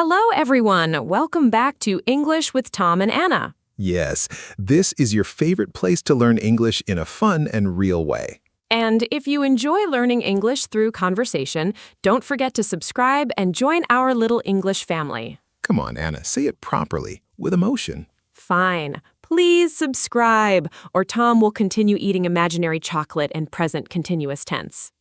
Hello, everyone. Welcome back to English with Tom and Anna. Yes, this is your favorite place to learn English in a fun and real way. And if you enjoy learning English through conversation, don't forget to subscribe and join our little English family. Come on, Anna, say it properly, with emotion. Fine. Please subscribe, or Tom will continue eating imaginary chocolate in present continuous tense.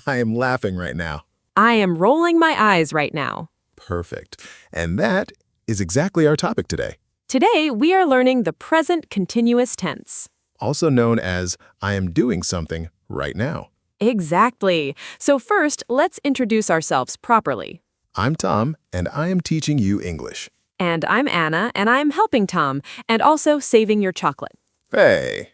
I am laughing right now. I am rolling my eyes right now. Perfect. And that is exactly our topic today, Today, we are learning the present continuous tense. also known as I am doing something right now. Exactly. So first, let's introduce ourselves properly. I'm Tom, and I am teaching you English. And I'm Anna, and I'm helping Tom, and also saving your chocolate. Hey,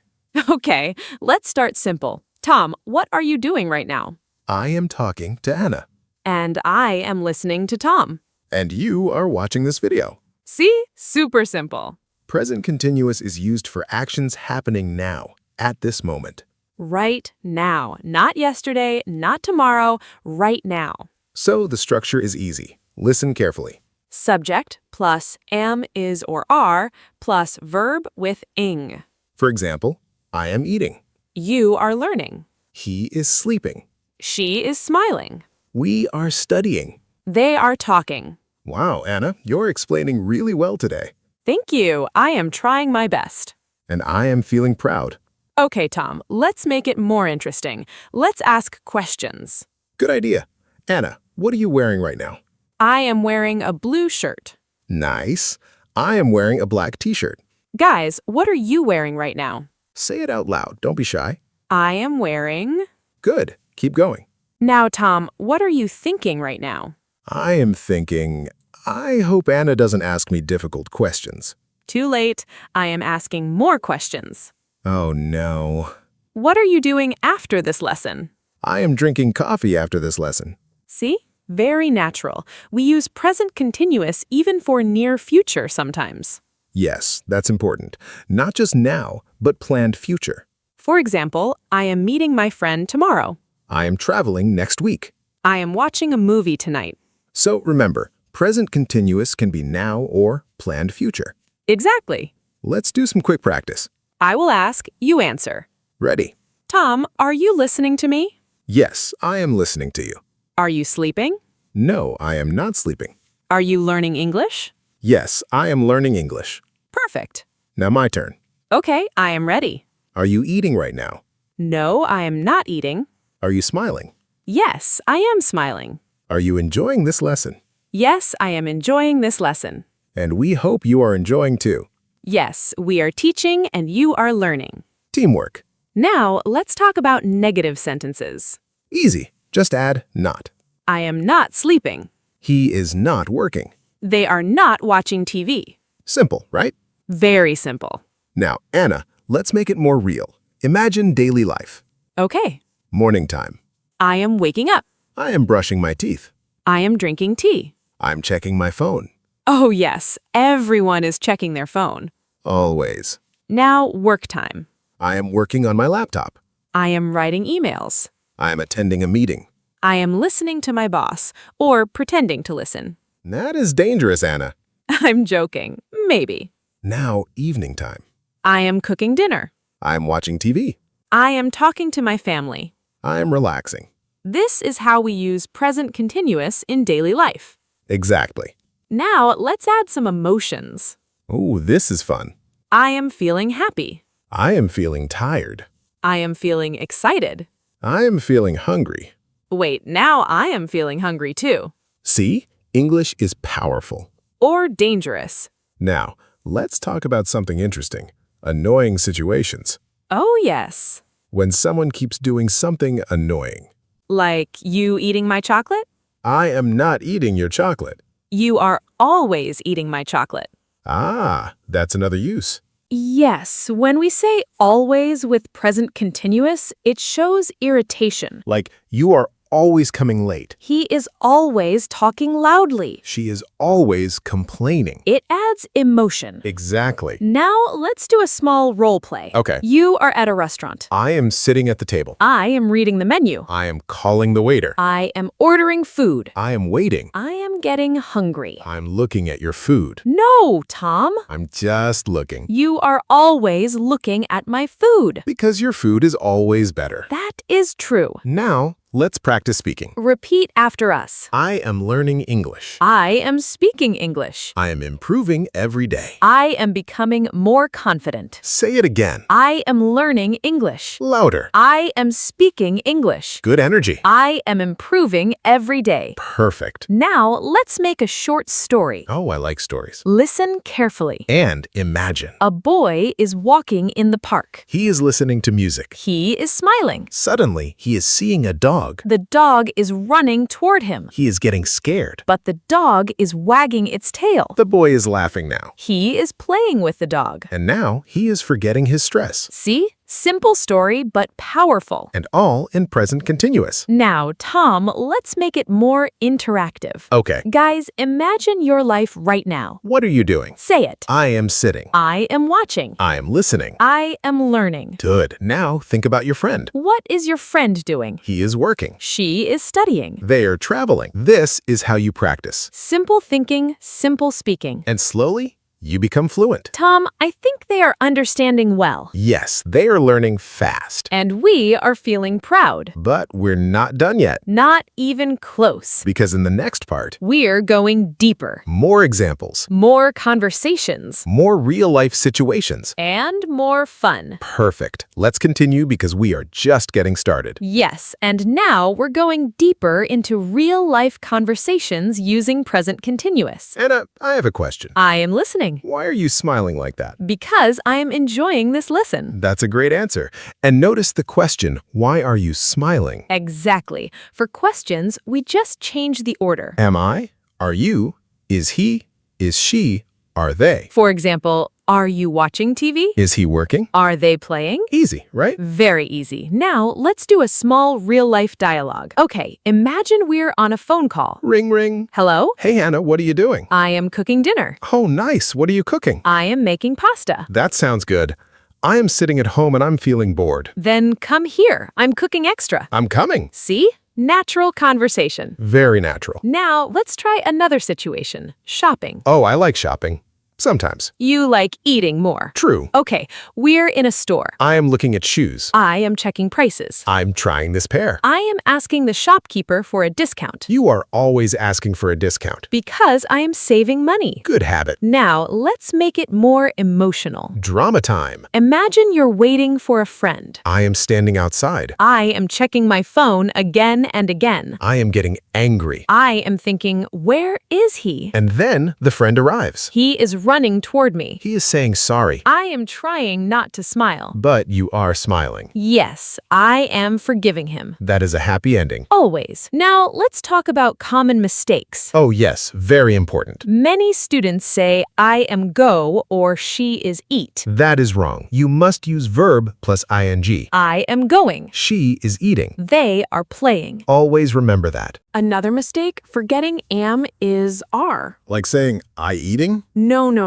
Okay, let's start simple. Tom, what are you doing right now? I am talking to Anna, And I am listening to Tom. and you are watching this video. See? Super simple. Present continuous is used for actions happening now, at this moment. Right now. Not yesterday, not tomorrow, right now. So the structure is easy. Listen carefully. Subject plus am, is, or are plus verb with ing. For example, I am eating. You are learning. He is sleeping. She is smiling. We are studying. They are talking. Wow, Anna, you're explaining really well today. Thank you. I am trying my best. And I am feeling proud. Okay, Tom, let's make it more interesting. Let's ask questions. Good idea. Anna, what are you wearing right now? I am wearing a blue shirt. Nice. I am wearing a black t-shirt. Guys, what are you wearing right now? Say it out loud. Don't be shy. I am wearing... Good. Keep going. Now, Tom, what are you thinking right now? I am thinking, I hope Anna doesn't ask me difficult questions. Too late. I am asking more questions. Oh no. What are you doing after this lesson? I am drinking coffee after this lesson. See? Very natural. We use present continuous even for near future sometimes. Yes, that's important. Not just now, but planned future. For example, I am meeting my friend tomorrow. I am traveling next week. I am watching a movie tonight. So remember, present continuous can be now or planned future. Exactly. Let's do some quick practice. I will ask, you answer. Ready? Tom, are you listening to me? Yes, I am listening to you. Are you sleeping? No, I am not sleeping. Are you learning English? Yes, I am learning English. Perfect. Now my turn. Okay, I am ready. Are you eating right now? No, I am not eating. Are you smiling? Yes, I am smiling. Are you enjoying this lesson? Yes, I am enjoying this lesson. And we hope you are enjoying too. Yes, we are teaching and you are learning. Teamwork. Now, let's talk about negative sentences. Easy. Just add not. I am not sleeping. He is not working. They are not watching TV. Simple, right? Very simple. Now, Anna, let's make it more real. Imagine daily life. Okay. Morning time. I am waking up. I am brushing my teeth. I am drinking tea. I'm checking my phone. Oh yes, everyone is checking their phone. Always. Now, work time. I am working on my laptop. I am writing emails. I am attending a meeting. I am listening to my boss, or pretending to listen. That is dangerous, Anna. I'm joking. Maybe. Now, evening time. I am cooking dinner. I am watching TV. I am talking to my family. I am relaxing. This is how we use present continuous in daily life. Exactly. Now, let's add some emotions. Oh, this is fun. I am feeling happy. I am feeling tired. I am feeling excited. I am feeling hungry. Wait, now I am feeling hungry too. See? English is powerful. Or dangerous. Now, let's talk about something interesting. Annoying situations. Oh yes. When someone keeps doing something annoying. Like you eating my chocolate? I am not eating your chocolate. You are always eating my chocolate. Ah, that's another use. Yes, when we say always with present continuous, it shows irritation. Like, you are always coming late. He is always talking loudly. She is always complaining. It adds emotion. Exactly. Now, let's do a small role play. Okay. You are at a restaurant. I am sitting at the table. I am reading the menu. I am calling the waiter. I am ordering food. I am waiting. I am getting hungry. I'm looking at your food. No, Tom. I'm just looking. You are always looking at my food. Because your food is always better. That is true. Now, let's practice speaking. Repeat after us. I am learning English. I am speaking English. I am improving every day. I am becoming more confident. Say it again. I am learning English. Louder. I am speaking English. Good energy. I am improving every day. Perfect. Now, let's make a short story. Oh, I like stories. Listen carefully. And imagine. A boy is walking in the park. He is listening to music. He is smiling. Suddenly, he is seeing a dog. The dog is running toward him. He is getting scared. But the dog is wagging its tail. The boy is laughing now. He is playing with the dog. And now he is forgetting his stress. See? Simple story, but powerful. And all in present continuous. Now, Tom, let's make it more interactive. Okay. Guys, imagine your life right now. What are you doing? Say it. I am sitting. I am watching. I am listening. I am learning. Good. Now think about your friend. What is your friend doing? He is working. She is studying. They are traveling. This is how you practice. Simple thinking, simple speaking. And slowly, you become fluent. Tom, I think they are understanding well. Yes, they are learning fast. And we are feeling proud. But we're not done yet. Not even close. Because in the next part, We're going deeper. more examples, More conversations. more real-life situations. And more fun. Perfect. Let's continue because we are just getting started. Yes, and now we're going deeper into real-life conversations using present continuous. Anna, I have a question. I am listening. Why are you smiling like that? Because I am enjoying this lesson. That's a great answer. And notice the question, why are you smiling? Exactly. For questions, we just change the order. Am I? Are you? Is he? Is she? Are they? For example, are you watching TV? Is he working? Are they playing? Easy, right? Very easy. Now, let's do a small real-life dialogue. Okay, imagine we're on a phone call. Ring, ring. Hello? Hey, Hannah, what are you doing? I am cooking dinner. Oh, nice. What are you cooking? I am making pasta. That sounds good. I am sitting at home and I'm feeling bored. Then come here. I'm cooking extra. I'm coming. See? Natural conversation. Very natural. Now, let's try another situation. Shopping. Oh, I like shopping. Sometimes. You like eating more. True. Okay, we're in a store. I am looking at shoes. I am checking prices. I'm trying this pair. I am asking the shopkeeper for a discount. You are always asking for a discount. Because I am saving money. Good habit. Now, let's make it more emotional. Drama time. Imagine you're waiting for a friend. I am standing outside. I am checking my phone again and again. I am getting angry. I am thinking, where is he? And then the friend arrives. He is running toward me. He is saying sorry. I am trying not to smile. But you are smiling. Yes, I am forgiving him. That is a happy ending. Always. Now, let's talk about common mistakes. Oh yes, very important. Many students say, I am go or she is eat. That is wrong. You must use verb plus ing. I am going. She is eating. They are playing. Always remember that. Another mistake, forgetting am is are. Like saying, I eating? No.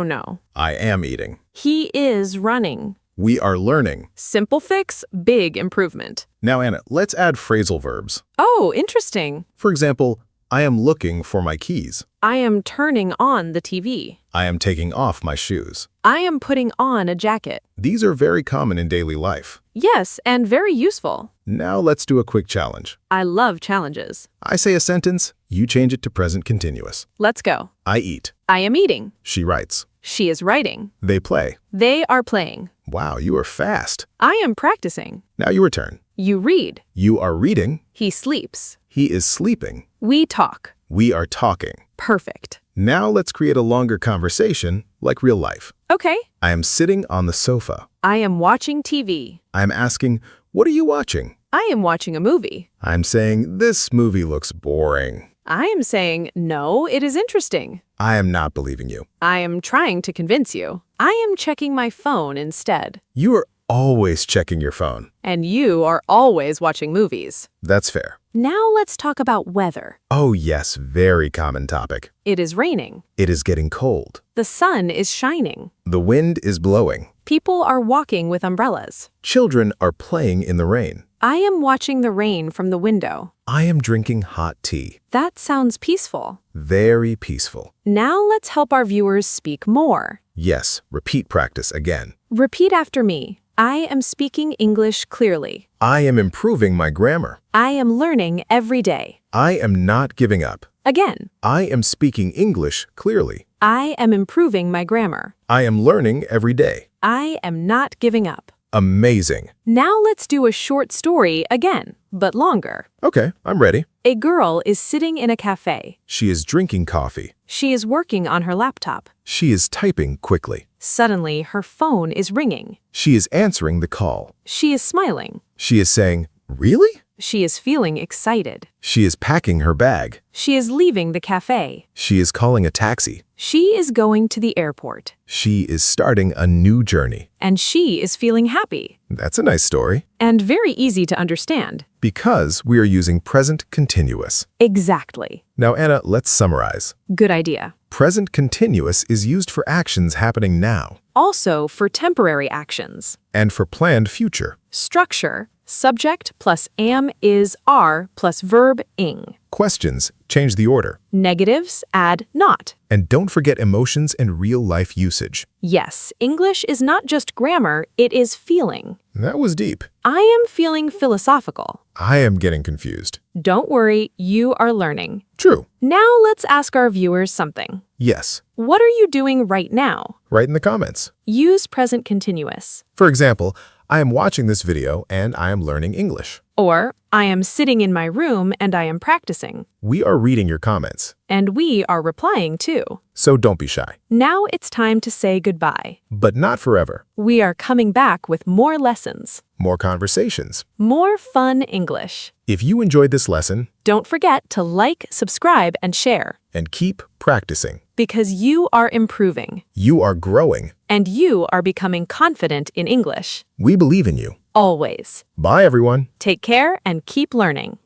I am eating. He is running. We are learning. Simple fix, big improvement. Now, Anna, let's add phrasal verbs. Oh, interesting. For example, I am looking for my keys. I am turning on the TV. I am taking off my shoes. I am putting on a jacket. These are very common in daily life. Yes, and very useful. Now let's do a quick challenge. I love challenges. I say a sentence, you change it to present continuous. Let's go. I eat. I am eating. She writes. She is writing. They play. They are playing. Wow, you are fast. I am practicing. Now your turn. You read. You are reading. He sleeps. He is sleeping. We talk. We are talking. Perfect. Now let's create a longer conversation, like real life. Okay. I am sitting on the sofa. I am watching TV. I am asking, what are you watching? I am watching a movie. I'm saying, this movie looks boring. I am saying, no, it is interesting. I am not believing you. I am trying to convince you. I am checking my phone instead. You are always checking your phone. And you are always watching movies. That's fair. Now let's talk about weather. Oh yes, very common topic. It is raining. It is getting cold. The sun is shining. The wind is blowing. People are walking with umbrellas. Children are playing in the rain. I am watching the rain from the window. I am drinking hot tea. That sounds peaceful. Very peaceful. Now let's help our viewers speak more. Yes, repeat practice again. Repeat after me. I am speaking English clearly. I am improving my grammar. I am learning every day. I am not giving up. Again. I am speaking English clearly. I am improving my grammar. I am learning every day. I am not giving up. Amazing. Now let's do a short story again, but longer. Okay, I'm ready. A girl is sitting in a cafe. She is drinking coffee. She is working on her laptop. She is typing quickly. Suddenly, her phone is ringing. She is answering the call. She is smiling. She is saying, "Really?" She is feeling excited. She is packing her bag. She is leaving the cafe. She is calling a taxi. She is going to the airport. She is starting a new journey. And she is feeling happy. That's a nice story. And very easy to understand. Because we are using present continuous. Exactly. Now, Anna, let's summarize. Good idea. Present continuous is used for actions happening now. Also for temporary actions. And for planned future. Structure, subject plus am, is, are plus verb-ing. Questions, change the order. Negatives, add not. And don't forget emotions and real-life usage. Yes, English is not just grammar, it is feeling. That was deep. I am feeling philosophical. I am getting confused. Don't worry, you are learning. True. Now let's ask our viewers something. Yes. What are you doing right now? Write in the comments. Use present continuous. For example, I am watching this video and I am learning English. Or, I am sitting in my room and I am practicing. We are reading your comments. And we are replying too. So don't be shy. Now it's time to say goodbye. But not forever. We are coming back with more lessons. More conversations. More fun English. If you enjoyed this lesson, don't forget to like, subscribe, and share. And keep practicing. Because you are improving. You are growing. And you are becoming confident in English. We believe in you. Always. Bye, everyone. Take care and keep learning.